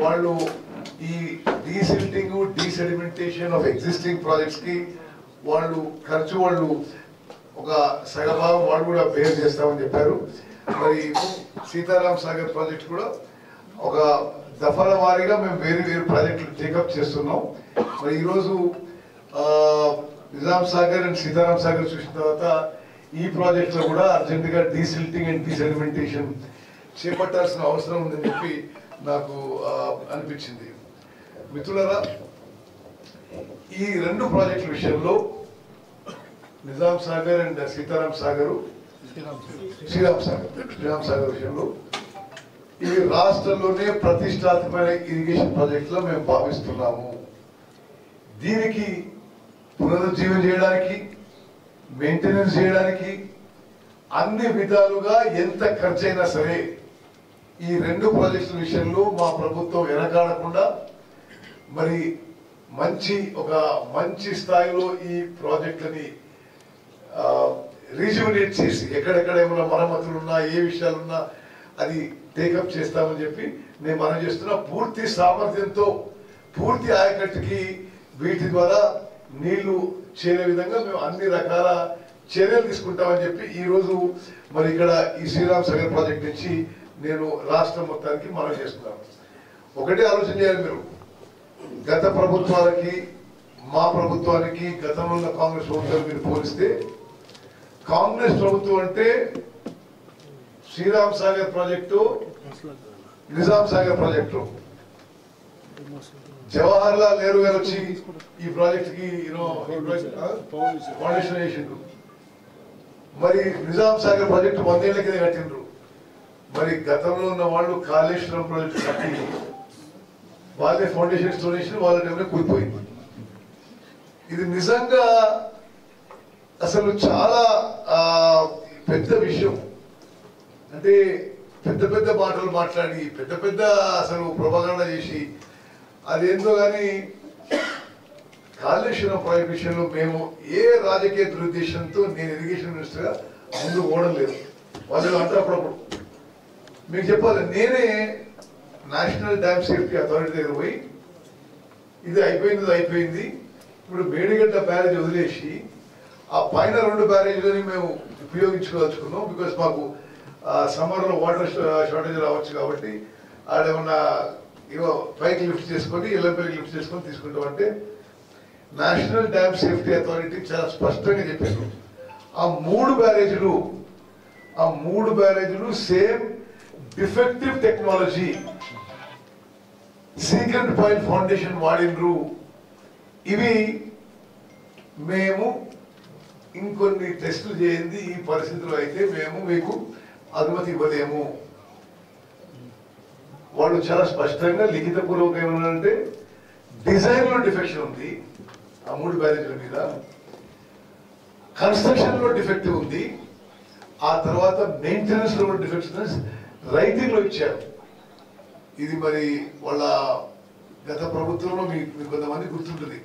వాళ్ళు ఈ డీసిల్టింగ్, డీసెడిమెంటేషన్ ఆఫ్ ఎగ్జిస్టింగ్ ప్రాజెక్ట్స్ కి వాళ్ళు ఖర్చు వాళ్ళు ఒక సగభాగం వాళ్ళు కూడా బేర్ చేస్తామని చెప్పారు. మరి సీతారాం సాగర్ ప్రాజెక్ట్ కూడా ఒక దఫల వారీగా మేము వేరు వేరు ప్రాజెక్టులు టేకప్ చేస్తున్నాం. మరి ఈరోజు నిజాం సాగర్ అండ్ సీతారాం సాగర్ చూసిన తర్వాత ఈ ప్రాజెక్ట్ లో కూడా అర్జెంట్ గా డీసిల్టింగ్ అండ్ డీసెడిమెంటేషన్ చేపట్టాల్సిన అవసరం ఉందని చెప్పి నాకు అనిపించింది. మిత్రులారా, ఈ 2 ప్రాజెక్టుల విషయంలో నిజాం సాగర్ అండ్ శ్రీరామ్ సాగర్ విషయంలో ఇవి రాష్ట్రంలోనే ప్రతిష్టాత్మకమైన ఇరిగేషన్ ప్రాజెక్టులో మేము భావిస్తున్నాము. దీనికి పునరుజ్జీవం చేయడానికి, మెయింటెనెన్స్ చేయడానికి అన్ని విధాలుగా ఎంత ఖర్చైనా సరే ఈ 2 ప్రాజెక్టుల విషయంలో మా ప్రభుత్వం వెనకాడకుండా మరి మంచి స్థాయిలో ఈ ప్రాజెక్టులని రీజువనేట్ చేసి ఎక్కడెక్కడ ఏమైనా మరమ్మతులు ఉన్నా, ఏ విషయాలున్నా అది టేకప్ చేస్తామని చెప్పి నేను మనం చేస్తున్నా. పూర్తి సామర్థ్యంతో పూర్తి ఆయకట్టుకి వీటి ద్వారా నీళ్లు చేరే విధంగా మేము అన్ని రకాల చర్యలు తీసుకుంటామని చెప్పి ఈరోజు మరి ఇక్కడ ఈ శ్రీరామ్ సాగర్ ప్రాజెక్ట్ నుంచి నేను రాష్ట్రం మొత్తానికి మనం చేస్తున్నాను. ఒకటే ఆలోచన చేయాలి మీరు, గత ప్రభుత్వాలకి మా ప్రభుత్వానికి గతంలో ఉన్న కాంగ్రెస్ ప్రభుత్వాలు మీరు పోలిస్తే కాంగ్రెస్ ప్రభుత్వం అంటే శ్రీరామ్ సాగర్ ప్రాజెక్టు, నిజాం సాగర్ ప్రాజెక్టు, జవహర్ లాల్ నెహ్రూ గారు వచ్చి ఈ ప్రాజెక్ట్ కి ఫౌండేషన్ వేసిండ్రు. మరి నిజాం సాగర్ ప్రాజెక్టు 100 ఏళ్ల కింద కట్టిండ్రు. మరి గతంలో ఉన్న వాళ్ళు కాళేశ్వరం ప్రాజెక్టు కట్టి వాళ్ళే ఫౌండేషన్ డొనేషన్ వాళ్ళ టైంలో కూలిపోయింది. ఇది నిజంగా అసలు చాలా పెద్ద విషయం. అంటే పెద్ద పెద్ద మాటలు మాట్లాడి పెద్ద పెద్ద అసలు ప్రొపగండా చేసి అదేందో కానీ కాళేశ్వరం ప్రాజెక్ట్ విషయంలో మేము ఏ రాజకీయ దురుద్దేశంతో నేను ఇరిగేషన్ మినిస్టర్గా ముందు పోవడం లేదు. వాళ్ళు అంటారు మీకు చెప్పాలి, నేనే నేషనల్ డ్యామ్ సేఫ్టీ అథారిటీ దగ్గర పోయి ఇది అయిపోయింది ఇప్పుడు మేడిగడ్డ బ్యారేజ్ వదిలేసి ఆ పైన 2 బ్యారేజ్లని మేము ఉపయోగించుకోదలుచుకున్నాం. బికాస్ మాకు సమ్మర్లో వాటర్ షార్టేజ్ రావచ్చు కాబట్టి ఆడేమన్నా ఇవో పైకి లిఫ్ట్ చేసుకొని ఎల్లంపల్లికి లిఫ్ట్ చేసుకొని తీసుకుంటాం అంటే నేషనల్ డ్యామ్ సేఫ్టీ అథారిటీ చాలా స్పష్టంగా చెప్పారు. ఆ 3 బ్యారేజీలు same defective technology secret point foundation వాడినరు. ఇవి మేము ఇంకొన్ని టెస్టులు చేయింది ఈ పరిస్థితుల్లో అయితే మేము మీకు అనుమతి ఇవ్వలేము. వాళ్ళు చాలా స్పష్టంగా లిఖితపూర్వకంగా ఏమన్నారంటే డిజైన్ లో డిఫెక్షన్ ఉంది ఆ 3 బ్యారేజీల మీద, కన్స్ట్రక్షన్ లో డిఫెక్ట్ ఉంది, ఆ తర్వాత మెయింటెనెన్స్ లో డిఫెక్ట్స్ రైటింగ్ లో ఇచ్చారు. ఇది మరి వాళ్ళ గత ప్రభుత్వంలో మీకు కొంతమంది గుర్తుంటుంది,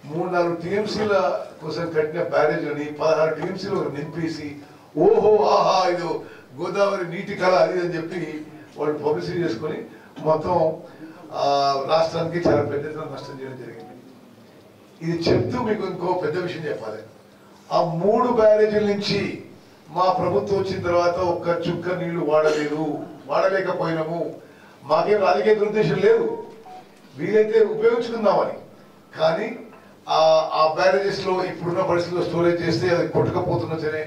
3-4 టీఎంసీల కోసం కట్టిన బ్యారేజ్ అని 16 టీఎంసీలు నింపేసి ఓహో ఆహా ఇది గోదావరి నీటి కళ అది అని చెప్పి వాళ్ళు పబ్లిసిటీ చేసుకొని మొత్తం రాష్ట్రానికి చాలా పెద్ద ఎత్తున నష్టం చేయడం జరిగింది. ఇది చెప్తూ మీకు ఇంకో పెద్ద విషయం చెప్పాలి. ఆ 3 బ్యారేజీల నుంచి మా ప్రభుత్వం వచ్చిన తర్వాత ఒక్క చుక్క నీళ్లు వాడలేకపోయినాము. మాకేం రాజకీయ దురుద్దేశం లేదు, వీలైతే ఉపయోగించుకుందామని. కానీ ఆ బ్యారేజెస్ లో ఇప్పుడున్న పరిస్థితుల్లో స్టోరేజ్ చేస్తే అది కొట్టుకపోతున్న సరే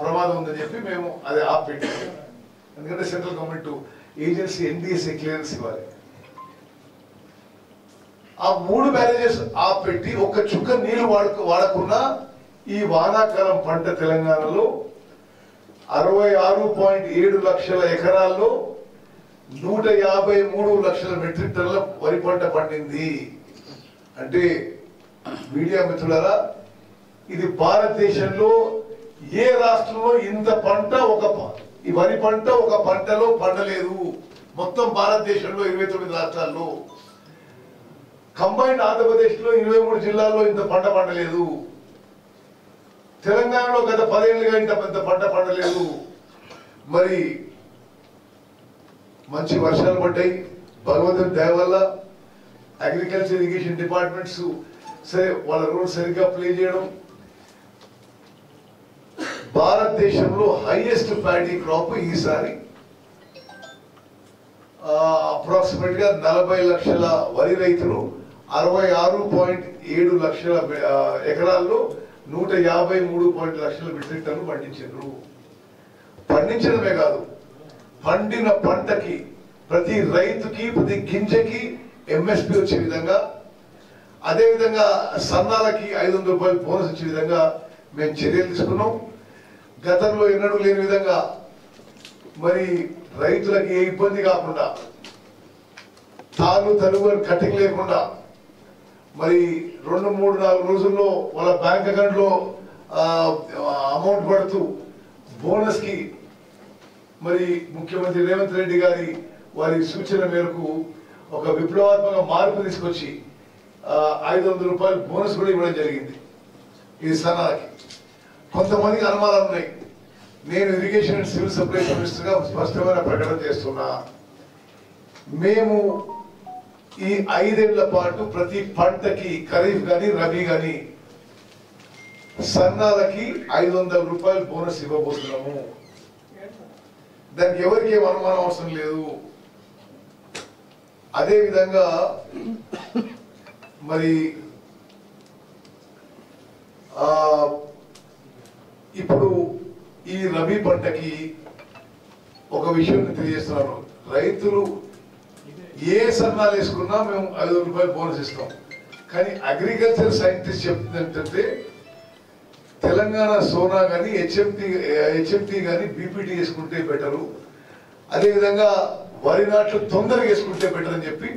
ప్రమాదం ఉందని చెప్పి మేము అది ఆపెట్టాము. ఎందుకంటే central government agency NDSA clearance ఇవ్వాలి. ఆ 3 బ్యారేజెస్ ఆపెట్టి ఒక్క చుక్క నీళ్లు వాడకున్నా ఈ వానాకాలం పంట తెలంగాణలో 66.7 లక్షల ఎకరాల్లో 153 లక్షల మెట్రిక్ టన్నుల వరి పంట పండింది. అంటే మీడియా మిత్రులారా, ఇది భారతదేశంలో ఏ రాష్ట్రంలో ఇంత పంట ఈ వరి పంట ఒక పంటలో పండలేదు. మొత్తం భారతదేశంలో 29 రాష్ట్రాల్లో, కంబైన్డ్ ఆంధ్రప్రదేశ్ లో 23 జిల్లాల్లో ఇంత పంట పండలేదు. తెలంగాణలో గత 10 ఏళ్ళుగా ఇంత పెద్ద పంట పండలేదు. మరి మంచి వర్షాలు పడ్డాయి భగవంతుని దయ వల్ల. అగ్రికల్చర్ ఇరిగేషన్ డిపార్ట్మెంట్స్ సరే వాళ్ళ రోల్ సరిగ్గా ప్లే చేయడం. భారతదేశంలో హైయెస్ట్ ప్యాడీ క్రాప్ ఈసారి అప్రాక్సిమేట్ గా 40 లక్షల వరి రైతులు 66.7 లక్షల ఎకరాల్లో 153 లక్షల మెట్రిక్ టన్ను పండించారు. పండించడమే కాదు, పండిన పంటకి ప్రతి రైతుకి ప్రతి గింజకి MSP వచ్చే విధంగా, అదే విధంగా సన్నాలకి 500 రూపాయలు బోనస్ వచ్చే విధంగా మేము చర్యలు తీసుకున్నాం. గతంలో ఎన్నడూ లేని విధంగా మరి రైతులకు ఏ ఇబ్బంది కాకుండా, తలుగు కటింగ్ లేకుండా మరి 2-3-4 రోజుల్లో వాళ్ళ బ్యాంక్ అకౌంట్ లో అమౌంట్ పడుతూ బోనస్ కి మరి ముఖ్యమంత్రి రేవంత్ రెడ్డి గారి వారి సూచన మేరకు ఒక విప్లవాత్మక మార్పు తీసుకొచ్చి 500 రూపాయలు బోనస్ కూడా ఇవ్వడం జరిగింది ఈ సన్నాలకి. కొంతమందికి అనుమానాలు ఉన్నాయి. నేను irrigation and civil supplies minister గా స్పష్టమైన ప్రకటన చేస్తున్నా, మేము ఈ 5 ఏళ్ల పాటు ప్రతి పంటకి ఖరీఫ్ కానీ రబీ కానీ సన్నాలకి 500 రూపాయలు బోనస్ ఇవ్వబోతున్నాము. దానికి ఎవరికి ఏం అనుమానం అవసరం లేదు. అదేవిధంగా మరి ఇప్పుడు ఈ రబీ పంటకి ఒక విషయం తెలియజేస్తున్నాను. రైతులు ఏ సన్నాలు వేసుకున్నా మేము 500 రూపాయలు బోనస్ ఇస్తాం. కానీ అగ్రికల్చర్ సైంటిస్ట్ చెప్తుంది ఏంటంటే తెలంగాణ సోనా కానీ హెచ్ఎంటీ కానీ బీపీటీ వేసుకుంటే బెటరు. అదేవిధంగా వరి నాట్లు తొందరగా వేసుకుంటే బెటర్ అని చెప్పి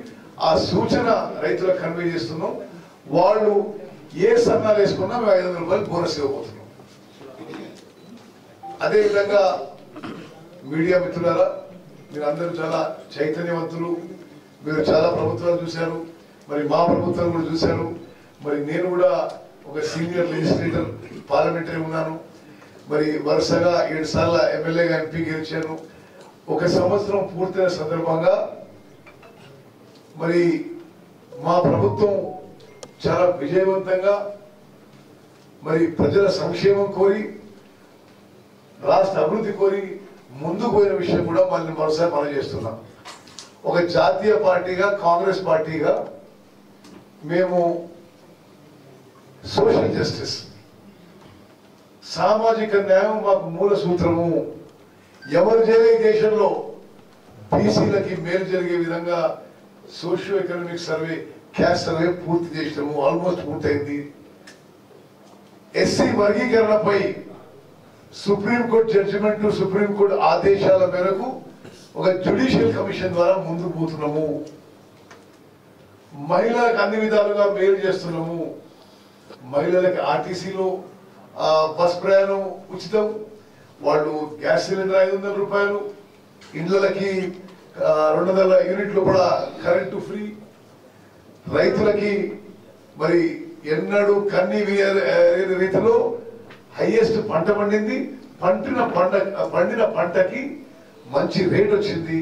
ఆ సూచన రైతులకు కన్వే చేస్తున్నాం. వాళ్ళు ఏ సన్నాలు వేసుకున్నా మేము 500 రూపాయలు బోనస్ ఇవ్వబోతున్నాం. అదేవిధంగా మీడియా మిత్రులారా, మీరు అందరూ చాలా చైతన్యవంతులు. మీరు చాలా ప్రభుత్వాలు చూశారు, మరి మా ప్రభుత్వం కూడా చూశారు. మరి నేను కూడా ఒక సీనియర్ లెజిస్లేటర్ పార్లమెంటరీ ఉన్నాను. మరి వరుసగా 7 సార్లు ఎమ్మెల్యేగా ఎంపీ గెలిచాను. 1 సంవత్సరం పూర్తయిన సందర్భంగా మరి మా ప్రభుత్వం చాలా విజయవంతంగా మరి ప్రజల సంక్షేమం కోరి రాష్ట్ర అభివృద్ధి కోరి ముందుకు పోయిన విషయం కూడా మళ్ళీ మరోసారి మనం చేస్తున్నాం. ఒక జాతీయ పార్టీగా కాంగ్రెస్ పార్టీగా మేము సోషల్ జస్టిస్, సామాజిక న్యాయం మాకు మూల సూత్రము. ఎవరు జరిగే దేశంలో బీసీలకి మేలు జరిగే విధంగా socio economic survey, caste survey పూర్తి చేసినాము, ఆల్మోస్ట్ పూర్తయింది. ఎస్సీ వర్గీకరణపై సుప్రీంకోర్టు జడ్జిమెంట్, సుప్రీంకోర్టు ఆదేశాల మేరకు ఒక జ్యుడిషియల్ కమిషన్ ద్వారా ముందుకు పోతున్నాము. మహిళలకు అన్ని విధాలుగా మేలు చేస్తున్నాము. మహిళలకి ఆర్టీసీలో బస్ ప్రయాణం ఉచితం, వాళ్ళు గ్యాస్ సిలిండర్ 500 రూపాయలు, ఇండ్లకి 200 యూనిట్లు కూడా కరెంటు ఫ్రీ. రైతులకి మరి ఎన్నడూ కన్ని రీతిలో హైయెస్ట్ పంట పండింది. పండిన పంటకి మంచి రేట్ వచ్చింది.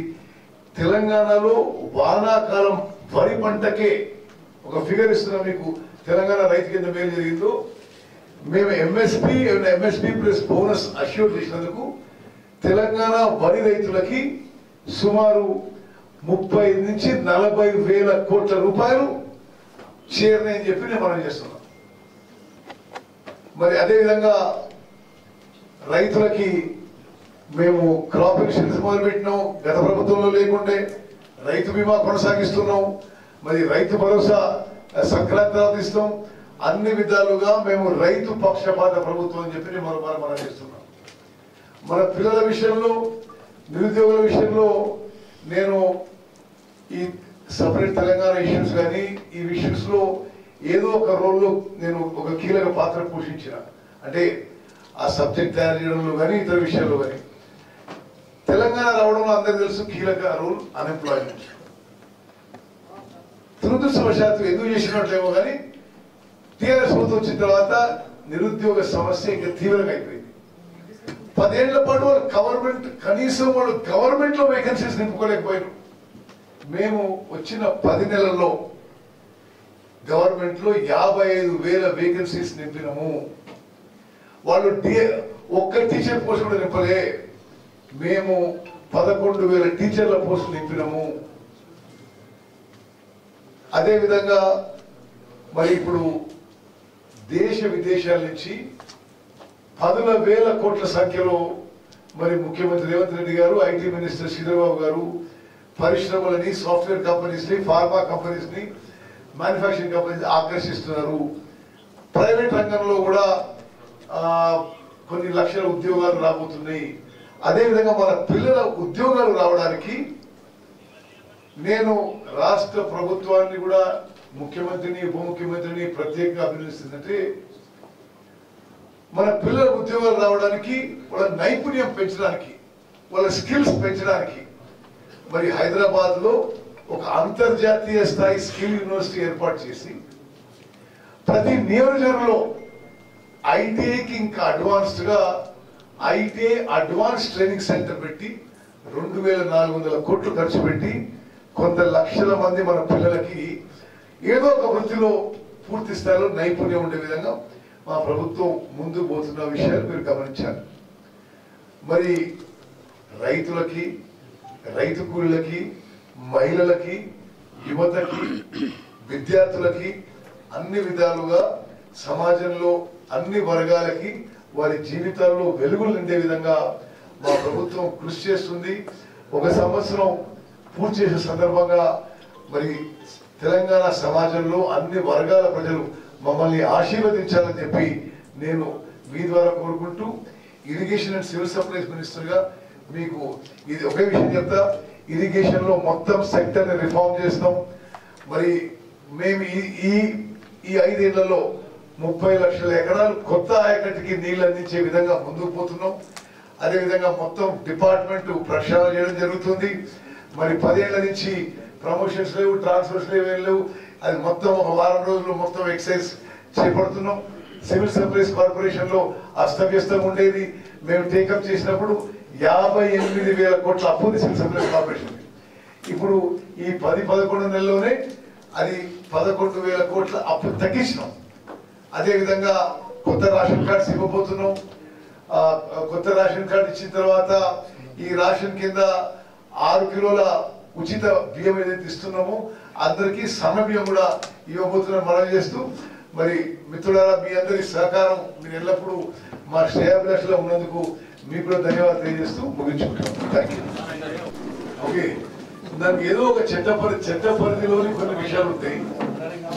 తెలంగాణలో వానాకాలం వరి పంటకే ఒక ఫిగర్ ఇస్తున్నా మీకు, తెలంగాణ రైతు కింద మేలు జరిగిందో. మేము ఎంఎస్పీ ప్లస్ బోనస్ అష్యూర్ చేసినందుకు తెలంగాణ వరి రైతులకి సుమారు 30 నుంచి 40 వేల కోట్ల రూపాయలు చేరినాయని చెప్పి నేను మనం చేస్తున్నాం. మరి అదేవిధంగా రైతులకి మేము క్రాప్ ఇన్సూరెన్స్ మొదలుపెట్టినాం, గత ప్రభుత్వంలో లేకుండే. రైతు బీమా కొనసాగిస్తున్నాం. మరి రైతు భరోసా సంక్రాంతి తర్వాత ఇస్తాం. అన్ని విధాలుగా మేము రైతు పక్షపాత ప్రభుత్వం అని చెప్పి మనం చేస్తున్నాం. మన పిల్లల విషయంలో, నిరుద్యోగుల విషయంలో నేను ఈ సపరేట్ తెలంగాణ ఇష్యూస్ కానీ ఈ ఇష్యూస్ లో ఏదో ఒక రోల్లో నేను ఒక కీలక పాత్ర పోషించిన, అంటే ఆ సబ్జెక్ట్ తయారు చేయడంలో కానీ ఇతర విషయాల్లో కానీ. తెలంగాణ రావడంలో అందరికీ తెలుసు కీలక రోల్ అన్ఎంప్లాయ్మెంట్. దురదృష్టవశాత్తు ఎందుకు చేసినట్లేమో కానీ టీఆర్ఎస్ ప్రభుత్వం వచ్చిన తర్వాత నిరుద్యోగ సమస్య ఇంకా తీవ్రంగా అయిపోయింది. 10 ఏళ్ల పాటు వాళ్ళు గవర్నమెంట్, కనీసం వాళ్ళు గవర్నమెంట్ లో వేకెన్సీస్ నింపుకోలేకపోయారు. మేము వచ్చిన 10 నెలల్లో గవర్నమెంట్ లో 55,000 వేకెన్సీస్ నింపినాము. వాళ్ళు ఒక్క టీచర్ పోస్ట్ కూడా నింపలే. మేము 11,000 టీచర్ల పోస్టులు నింపినాము. అదేవిధంగా మరి ఇప్పుడు దేశ విదేశాల నుంచి 10,000 కోట్ల సంఖ్యలో మరి ముఖ్యమంత్రి రేవంత్ రెడ్డి గారు, ఐటీ మినిస్టర్ శ్రీధర్బాబు గారు పరిశ్రమలని, సాఫ్ట్వేర్ కంపెనీస్ ని, ఫార్మా కంపెనీస్ ని, మ్యానుఫ్యాక్చరింగ్ కంపెనీస్ ఆకర్షిస్తున్నారు. ప్రైవేట్ రంగంలో కూడా కొన్ని లక్షల ఉద్యోగాలు రాబోతున్నాయి. అదేవిధంగా మన పిల్లల ఉద్యోగాలు రావడానికి నేను రాష్ట్ర ప్రభుత్వాన్ని కూడా, ముఖ్యమంత్రిని, ఉప ముఖ్యమంత్రిని ప్రత్యేకంగా అభినందిస్తుందంటే మన పిల్లల ఉద్యోగాలు రావడానికి, వాళ్ళ నైపుణ్యం పెంచడానికి, వాళ్ళ స్కిల్స్ పెంచడానికి మరి హైదరాబాద్ లో ఒక అంతర్జాతీయ స్థాయి స్కిల్ యూనివర్సిటీ ఏర్పాటు చేసి ప్రతి నియోజకవర్గంలో ఐటీఐకి ఇంకా అడ్వాన్స్డ్ గా ఐటీఐ అడ్వాన్స్ ట్రైనింగ్ సెంటర్ పెట్టి 2,400 కోట్లు ఖర్చు పెట్టి కొంత లక్షల మంది మన పిల్లలకి ఏదో ఒక వృత్తిలో పూర్తి స్థాయిలో నైపుణ్యం ఉండే విధంగా మా ప్రభుత్వం ముందుకు పోతున్న విషయాలు మీరు గమనించాలి. మరి రైతులకి, రైతు కూలీలకి, మహిళలకి, యువతకి, విద్యార్థులకి అన్ని విధాలుగా సమాజంలో అన్ని వర్గాలకి వారి జీవితాల్లో వెలుగులు నిండే విధంగా మా ప్రభుత్వం కృషి చేస్తుంది. ఒక సంవత్సరం పూర్తి చేసే సందర్భంగా మరి తెలంగాణ సమాజంలో అన్ని వర్గాల ప్రజలు మమ్మల్ని ఆశీర్వదించాలని చెప్పి నేను మీ ద్వారా కోరుకుంటూ, ఇరిగేషన్ అండ్ సివిల్ సప్లైస్ మినిస్టర్గా మీకు ఇది ఒకే విషయం చెప్తా, ఇరిగేషన్ లో మొత్తం సెక్టర్ ని రిఫార్మ్ చేస్తాం. మరి మేము ఈ 5 ఏళ్లలో 30 లక్షల ఎకరాలు కొత్త ఆయకట్టుకి నీళ్లు అందించే విధంగా ముందుకు పోతున్నాం. అదేవిధంగా మొత్తం డిపార్ట్మెంట్ ప్రక్షాళన చేయడం జరుగుతుంది. మరి 10 ఏళ్ల నుంచి ప్రమోషన్స్ లేవు, ట్రాన్స్ఫర్స్ లేవు. అది మొత్తం ఒక వారం రోజులు మొత్తం ఎక్సైజ్ చేపడుతున్నాం. సివిల్ సప్లైస్ కార్పొరేషన్ లో అస్తవ్యస్తంగా ఉండేది. మేము టేకప్ చేసినప్పుడు 58,000 కోట్ల అప్పు ఉంది సివిల్ సప్లైస్ కార్పొరేషన్. ఇప్పుడు ఈ 10-11 నెలల్లోనే అది 11,000 కోట్ల అప్పు తగ్గించినాం. అదేవిధంగా కొత్త రేషన్ కార్డ్స్ ఇవ్వబోతున్నాం. కొత్త రేషన్ కార్డు ఇచ్చిన తర్వాత ఈ రేషన్ కింద 6 కిలోల ఉచిత బియ్యం ఏదైతే ఇస్తున్నామో అందరికీ సన్న బియ్యం కూడా ఇవ్వబోతున్నాం మనం చేస్తూ. మరి మిత్రులారా, మీ అందరి సహకారం మీరు ఎల్లప్పుడూ మా శ్రేయాభిలాషలో ఉన్నందుకు మీకు కూడా ధన్యవాదాలు తెలియజేస్తూ ముగించుకుంటాం. Thank you. ఓకే, దానికి ఏదో ఒక చట్ట పరిధిలోని కొన్ని విషయాలు ఉంటాయి.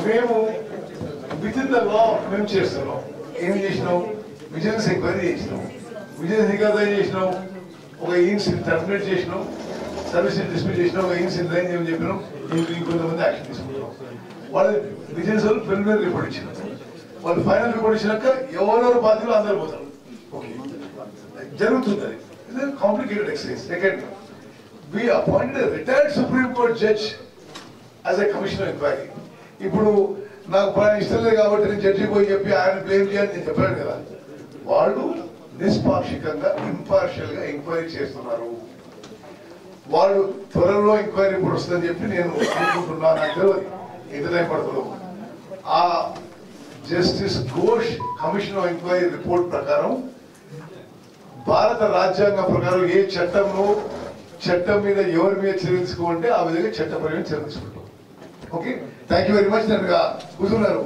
మేము విత్ ఇన్ ద లా మేము చేస్తున్నాం. ఏం చేసినాం? విజిలెన్స్ ఎంక్వైరీ చేసినాం. విజిలెన్స్ ఎంక్వైరీ చేసినాం. ఒక ఇన్సిడెంట్ టర్మినేట్ చేసినాం, సర్వీస్ డిస్మిస్ చేసినాం, ఒక ఇన్సిడెంట్ రైన్ చేయమని చెప్పినాం. ఇంకొంతమంది యాక్షన్ తీసుకుంటాం. వాళ్ళు విజిలెన్స్ వాళ్ళు ప్రిలిమినరీ రిపోర్ట్ ఇచ్చినాం. వాళ్ళు ఫైనల్ రిపోర్ట్ ఇచ్చినాక ఎవరెవరు బాధ్యులు అందరు పోతారు. ఓకే, జరుగుతుంది. అది complicated excise. Second, we appointed a retired Supreme Court judge as a commissioner of inquiry. ఇప్పుడు నాకు పని ఇష్టం లేదు కాబట్టి నేను జడ్జి పోయి చెప్పి ఆయన బ్లేమ్ చేయాలని నేను చెప్పాను కదా. వాళ్ళు నిష్పాక్షికంగా ఇంపార్షియల్ గా ఎంక్వైరీ చేస్తున్నారు. వాళ్ళు త్వరలో ఎంక్వైరీ రిపోర్ట్ వస్తుందని చెప్పి నేను అనుకుంటున్నా. నాకు తెలియదు ఎంత టైం పడుతుందో. ఆ justice Ghosh commission of enquiry report ప్రకారం భారత రాజ్యాంగం ప్రకారం ఏ చట్టం మీద ఎవరి మీద చర్య తీసుకోవాలంటే ఆ విధంగా చట్టపరమైన చర్య తీసుకుంటాం. Okay, thank you very much. నేను కూర్చున్నారు.